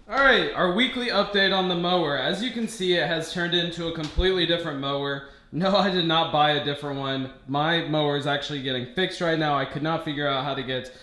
Alright, our weekly update on the mower. As you can see, it has turned into a completely different mower. No, I did not buy a different one. My mower is actually getting fixed right now. I could not figure out how to get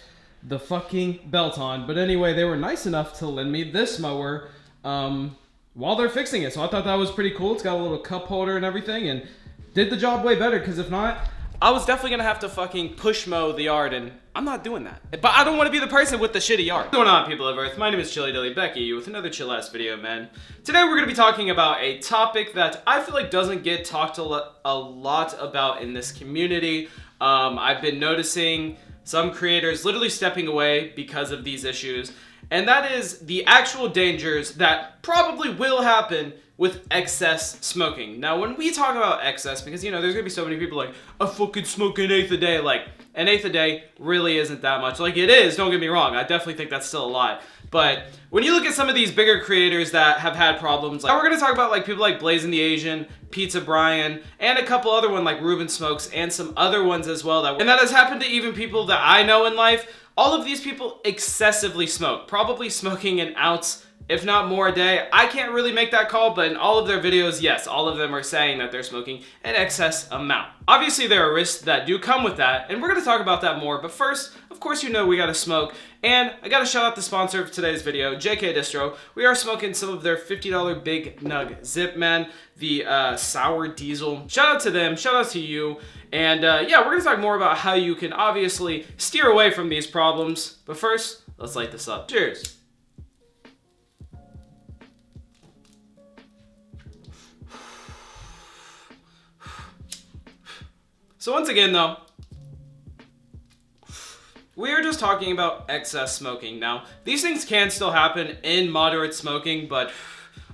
the fucking belt on. But anyway, they were nice enough to lend me this mower while they're fixing it. So I thought that was pretty cool. It's got a little cup holder and everything and did the job way better, because if not, I was definitely gonna have to fucking push mow the yard, and I'm not doing that. But I don't want to be the person with the shitty yard. What's going on, people of Earth? My name is chillydillyendbumps with another chill-ass video, man. Today we're gonna be talking about a topic that I feel like doesn't get talked a lot about in this community. I've been noticing some creators literally stepping away because of these issues, and that is the actual dangers that probably will happen with excess smoking. Now, when we talk about excess, because, you know, there's gonna be so many people like, I fucking smoke an eighth a day. Like, an eighth a day really isn't that much. Like, it is, don't get me wrong. I definitely think that's still a lot. But when you look at some of these bigger creators that have had problems, like, we're gonna talk about like people like Blazing the Asian, Pizza Brian, and a couple other ones like Ruben Smokes, and some other ones as well. And that has happened to even people that I know in life. All of these people excessively smoke, probably smoking an ounce, if not more, a day. I can't really make that call, but in all of their videos, yes, all of them are saying that they're smoking an excess amount. Obviously, there are risks that do come with that, and we're going to talk about that more. But first, of course, you know we got to smoke, and I got to shout out the sponsor of today's video, JK Distro. We are smoking some of their $50 Big Nug Zip, man, the sour diesel. Shout out to them, shout out to you, and yeah, we're going to talk more about how you can obviously steer away from these problems. But first, let's light this up. Cheers. So once again, though, we are just talking about excess smoking. Now, these things can still happen in moderate smoking, but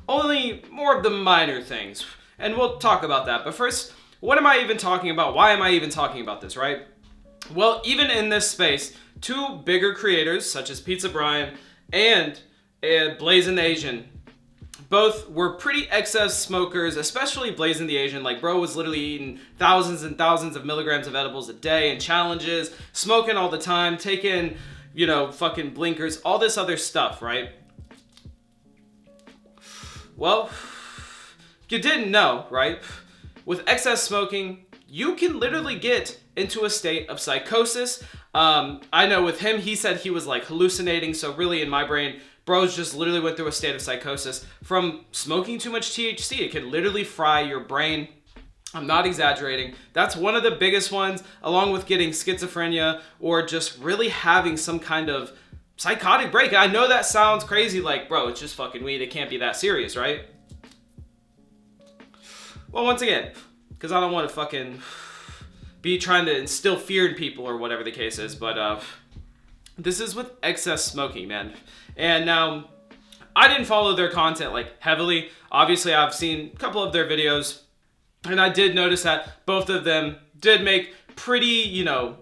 only more of the minor things. And we'll talk about that. But first, what am I even talking about? Why am I even talking about this, right? Well, even in this space, two bigger creators, such as Pizza Brian and Blazing the Asian, both were pretty excess smokers, especially Blazing the Asian. Like, bro was literally eating thousands and thousands of milligrams of edibles a day in challenges, smoking all the time, taking, you know, fucking blinkers, all this other stuff, right? Well, you didn't know, right? With excess smoking, you can literally get into a state of psychosis. I know with him, he said he was like hallucinating, so really in my brain, bros just literally went through a state of psychosis from smoking too much THC. It can literally fry your brain. I'm not exaggerating. That's one of the biggest ones, along with getting schizophrenia or just really having some kind of psychotic break. I know that sounds crazy, like, bro, it's just fucking weed. It can't be that serious, right? Well, once again, because I don't want to fucking be trying to instill fear in people or whatever the case is, but this is with excess smoking, man. And now, I didn't follow their content like heavily. Obviously, I've seen a couple of their videos, and I did notice that both of them did make pretty, you know,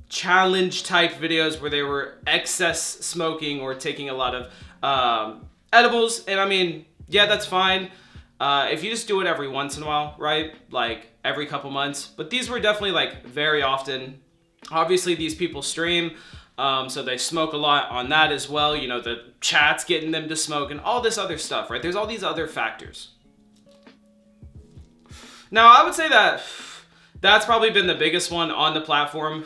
challenge type videos where they were excess smoking or taking a lot of edibles. And I mean, yeah, that's fine. If you just do it every once in a while, right? Like every couple months. But these were definitely like very often. Obviously, these people stream. So they smoke a lot on that as well. You know, the chat's getting them to smoke and all this other stuff, right? There's all these other factors. Now, I would say that that's probably been the biggest one on the platform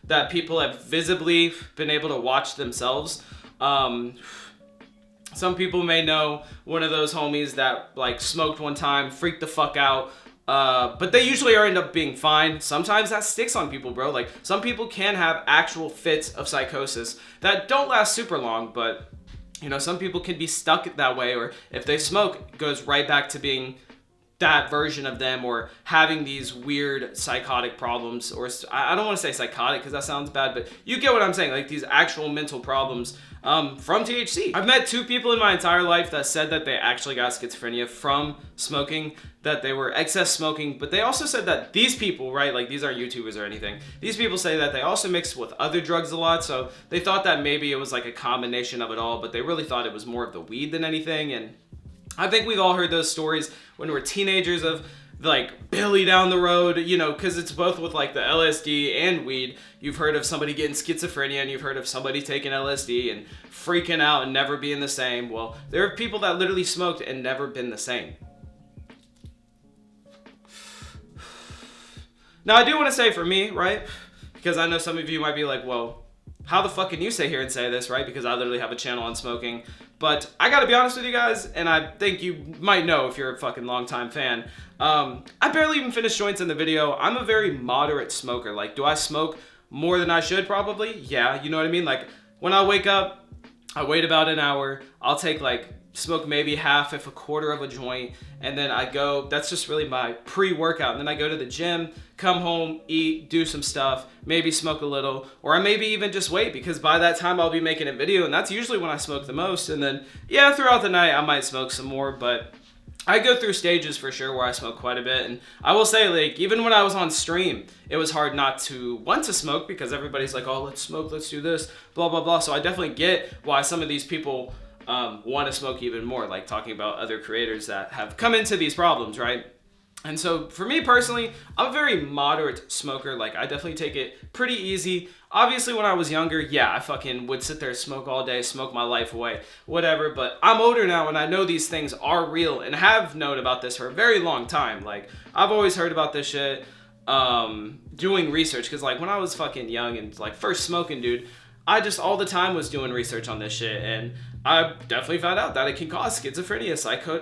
that people have visibly been able to watch themselves. Some people may know one of those homies that like smoked one time, freaked the fuck out. But they usually end up being fine. Sometimes that sticks on people, bro. Like, some people can have actual fits of psychosis that don't last super long, but, you know, some people can be stuck that way, or if they smoke, it goes right back to being that version of them, or having these weird psychotic problems, or I don't want to say psychotic because that sounds bad, but you get what I'm saying, like these actual mental problems from THC. I've met two people in my entire life that said that they actually got schizophrenia from smoking, that they were excess smoking, but they also said that these people, right, like these aren't YouTubers or anything, these people say that they also mixed with other drugs a lot, so they thought that maybe it was like a combination of it all, but they really thought it was more of the weed than anything. And I think we've all heard those stories when we're teenagers of like Billy down the road, you know, because it's both with like the LSD and weed. You've heard of somebody getting schizophrenia, and you've heard of somebody taking LSD and freaking out and never being the same. Well, there are people that literally smoked and never been the same. Now, I do want to say for me, right, because I know some of you might be like, well, how the fuck can you sit here and say this, right? Because I literally have a channel on smoking. But I gotta be honest with you guys, and I think you might know if you're a fucking longtime fan. I barely even finished joints in the video. I'm a very moderate smoker. Like, do I smoke more than I should? Probably. Yeah, you know what I mean? Like, when I wake up, I wait about an hour. I'll take like smoke maybe half if a quarter of a joint, and then I go, that's just really my pre-workout, and then I go to the gym, come home, eat, do some stuff, maybe smoke a little, or I maybe even just wait, because by that time I'll be making a video, and that's usually when I smoke the most. And then yeah, throughout the night I might smoke some more, but I go through stages for sure where I smoke quite a bit. And I will say, like, even when I was on stream, it was hard not to want to smoke, because everybody's like, oh, let's smoke, let's do this, blah blah blah. So I definitely get why some of these people want to smoke even more, like talking about other creators that have come into these problems, right? And so for me personally, I'm a very moderate smoker. Like, I definitely take it pretty easy. Obviously, when I was younger, yeah, I fucking would sit there, smoke all day, smoke my life away, whatever. But I'm older now, and I know these things are real, and have known about this for a very long time. Like, I've always heard about this shit, doing research. Because, like, when I was fucking young and, like, first smoking, dude, I just all the time was doing research on this shit, and I definitely found out that it can cause schizophrenia,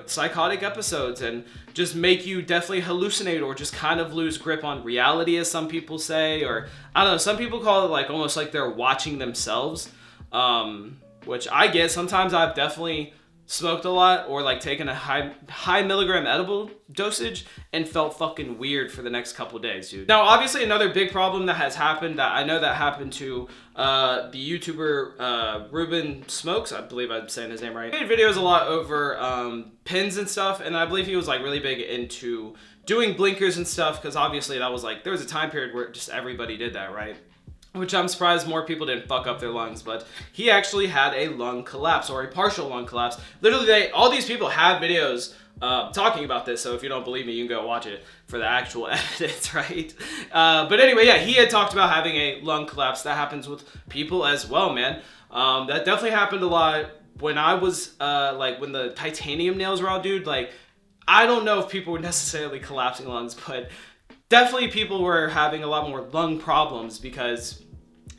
psychotic episodes, and just make you definitely hallucinate or just kind of lose grip on reality, as some people say. Or I don't know, some people call it like almost like they're watching themselves, which I get. Sometimes I've definitely smoked a lot or like taken a high milligram edible dosage and felt fucking weird for the next couple days, dude. Now, obviously, another big problem that has happened, that I know that happened to the YouTuber Ruben Smokes, I believe I'm saying his name right. He made videos a lot over pins and stuff, and I believe he was like really big into doing blinkers and stuff, because obviously that was like, there was a time period where just everybody did that, right? Which I'm surprised more people didn't fuck up their lungs. But he actually had a lung collapse, or a partial lung collapse. Literally, all these people have videos talking about this, so if you don't believe me, you can go watch it for the actual evidence, right? But anyway, yeah, he had talked about having a lung collapse. That happens with people as well, man. That definitely happened a lot when I was, like, when the titanium nails were out, dude. Like, I don't know if people were necessarily collapsing lungs, but definitely people were having a lot more lung problems, because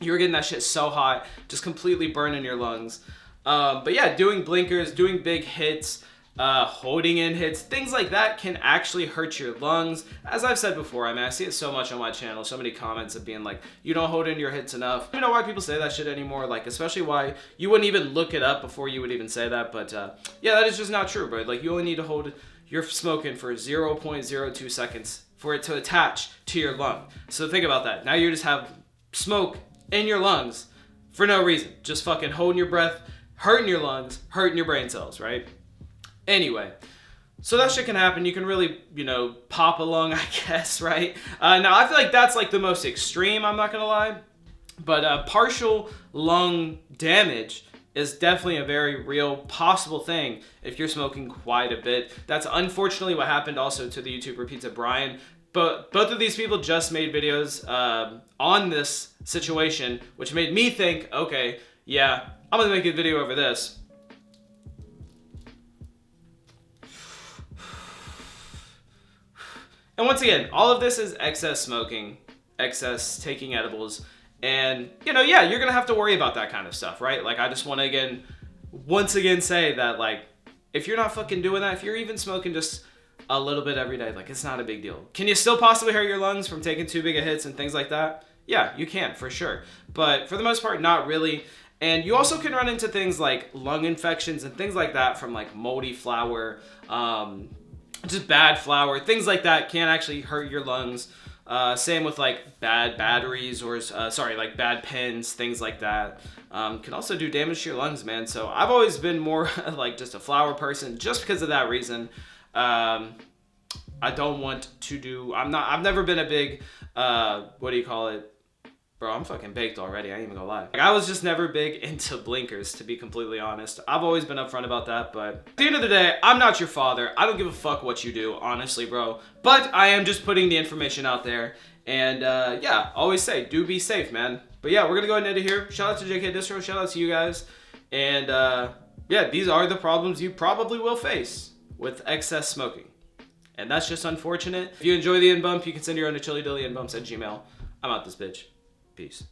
you were getting that shit so hot, just completely burning your lungs. But yeah, doing blinkers, doing big hits, holding in hits, things like that can actually hurt your lungs. As I've said before, I mean, I see it so much on my channel, so many comments of being like, you don't hold in your hits enough. I don't know why people say that shit anymore, like, especially why you wouldn't even look it up before you would even say that. But yeah, that is just not true, bro. Like, you only need to hold your smoking for 0.02 seconds for it to attach to your lung. So think about that. Now you just have smoke in your lungs for no reason. Just fucking holding your breath, hurting your lungs, hurting your brain cells, right? Anyway, so that shit can happen. You can really, you know, pop a lung, I guess, right? Now, I feel like that's like the most extreme, I'm not gonna lie. But partial lung damage is definitely a very real possible thing if you're smoking quite a bit. That's unfortunately what happened also to the YouTuber Pizza Brian. But both of these people just made videos on this situation, which made me think, okay, yeah, I'm gonna make a video over this. And once again, all of this is excess smoking, excess taking edibles. And, you know, yeah, you're going to have to worry about that kind of stuff, right? Like, I just want to, once again say that, like, if you're not fucking doing that, if you're even smoking just a little bit every day, like, it's not a big deal. Can you still possibly hurt your lungs from taking too big of hits and things like that? Yeah, you can, for sure. But for the most part, not really. And you also can run into things like lung infections and things like that from, like, moldy flour, just bad flour, things like that can actually hurt your lungs. Same with like bad batteries or like bad pens, things like that. Can also do damage to your lungs, man. So I've always been more like just a flour person, just because of that reason. I don't want to do. I've never been a big what do you call it? Bro, I'm fucking baked already. I ain't even gonna lie. Like, I was just never big into blinkers, to be completely honest. I've always been upfront about that, but at the end of the day, I'm not your father. I don't give a fuck what you do, honestly, bro. But I am just putting the information out there. And yeah, always say, do be safe, man. But yeah, we're gonna go ahead and end it here. Shout out to JK Distro. Shout out to you guys. And yeah, these are the problems you probably will face with excess smoking. And that's just unfortunate. If you enjoy the end bump, you can send your own to chillydillyendbumps@gmail.com. I'm out this bitch. Peace.